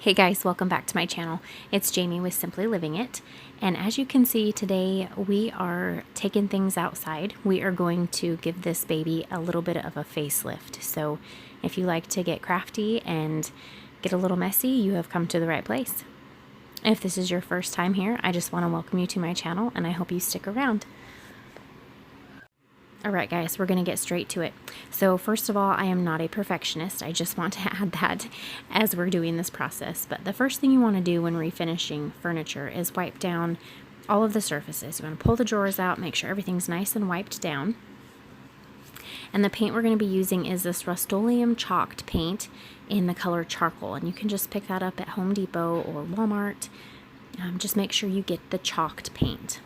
Hey guys, welcome back to my channel. It's Jamie with Simply Living It, and as you can see today we are taking things outside. We are going to give this baby a little bit of a facelift. So if you like to get crafty and get a little messy, you have come to the right place. If this is your first time here, I just want to welcome you to my channel and I hope you stick around. Alright guys, we're going to get straight to it. So first of all, I am not a perfectionist. I just want to add that as we're doing this process. But the first thing you want to do when refinishing furniture is wipe down all of the surfaces. You want to pull the drawers out, make sure everything's nice and wiped down. And the paint we're going to be using is this Rust-Oleum chalked paint in the color charcoal. And you can just pick that up at Home Depot or Walmart. Just make sure you get the chalked paint.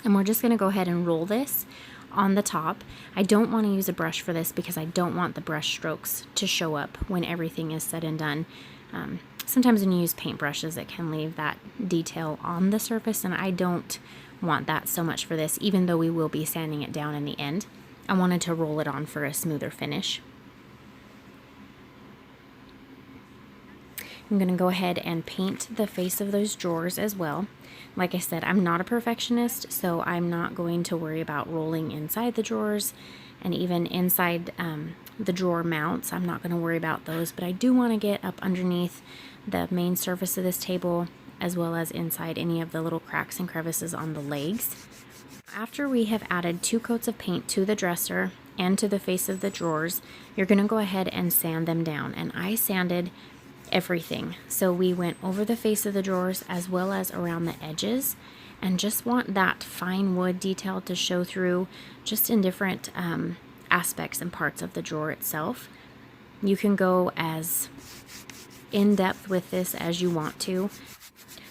And we're just going to go ahead and roll this on the top. I don't want to use a brush for this because I don't want the brush strokes to show up when everything is said and done. Sometimes when you use paint brushes, it can leave that detail on the surface, and I don't want that so much for this, even though we will be sanding it down in the end. I wanted to roll it on for a smoother finish. I'm going to go ahead and paint the face of those drawers as well. Like I said, I'm not a perfectionist, so I'm not going to worry about rolling inside the drawers, and even inside the drawer mounts, I'm not going to worry about those, but I do want to get up underneath the main surface of this table, as well as inside any of the little cracks and crevices on the legs. After we have added 2 coats of paint to the dresser and to the face of the drawers, you're going to go ahead and sand them down, and I sanded everything. So we went over the face of the drawers as well as around the edges, and just want that fine wood detail to show through just in different aspects and parts of the drawer itself. You can go as in depth with this as you want to.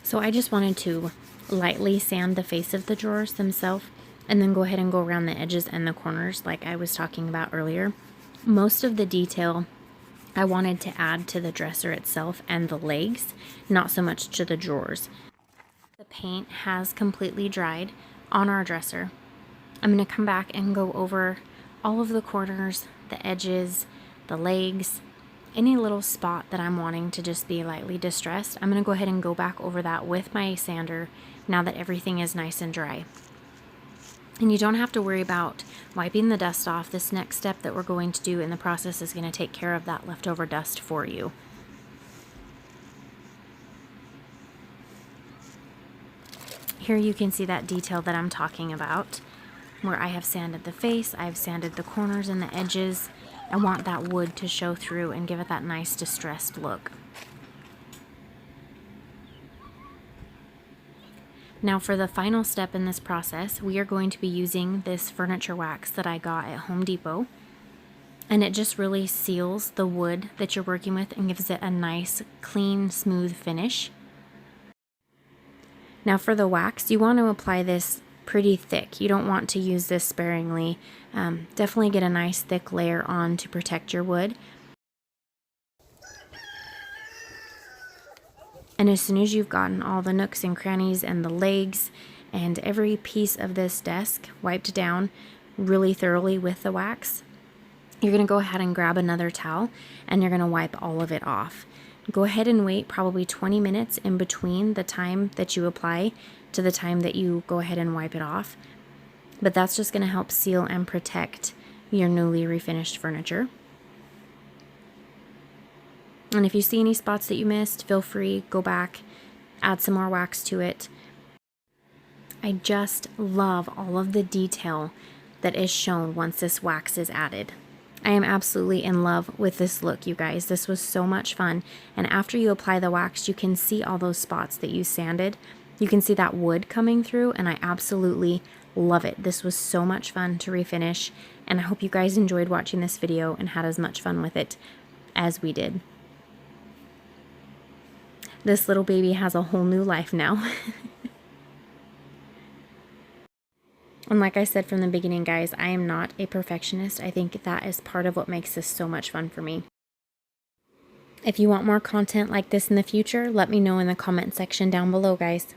So I just wanted to lightly sand the face of the drawers themselves and then go ahead and go around the edges and the corners like I was talking about earlier. Most of the detail I wanted to add to the dresser itself and the legs, not so much to the drawers. The paint has completely dried on our dresser. I'm going to come back and go over all of the corners, the edges, the legs, any little spot that I'm wanting to just be lightly distressed. I'm going to go ahead and go back over that with my sander now that everything is nice and dry. And you don't have to worry about wiping the dust off. This next step that we're going to do in the process is going to take care of that leftover dust for you. Here you can see that detail that I'm talking about, where I have sanded the face, I've sanded the corners and the edges. I want that wood to show through and give it that nice distressed look. Now for the final step in this process, we are going to be using this furniture wax that I got at Home Depot. And it just really seals the wood that you're working with and gives it a nice, clean, smooth finish. Now for the wax, you want to apply this pretty thick. You don't want to use this sparingly. Definitely get a nice thick layer on to protect your wood. And as soon as you've gotten all the nooks and crannies and the legs and every piece of this desk wiped down really thoroughly with the wax, you're going to go ahead and grab another towel and you're going to wipe all of it off. Go ahead and wait probably 20 minutes in between the time that you apply to the time that you go ahead and wipe it off. But that's just going to help seal and protect your newly refinished furniture. And if you see any spots that you missed, feel free, go back, add some more wax to it. I just love all of the detail that is shown once this wax is added. I am absolutely in love with this look, you guys. This was so much fun. And after you apply the wax, you can see all those spots that you sanded. You can see that wood coming through, and I absolutely love it. This was so much fun to refinish, and I hope you guys enjoyed watching this video and had as much fun with it as we did. This little baby has a whole new life now. And like I said from the beginning, guys, I am not a perfectionist. I think that is part of what makes this so much fun for me. If you want more content like this in the future, let me know in the comment section down below, guys.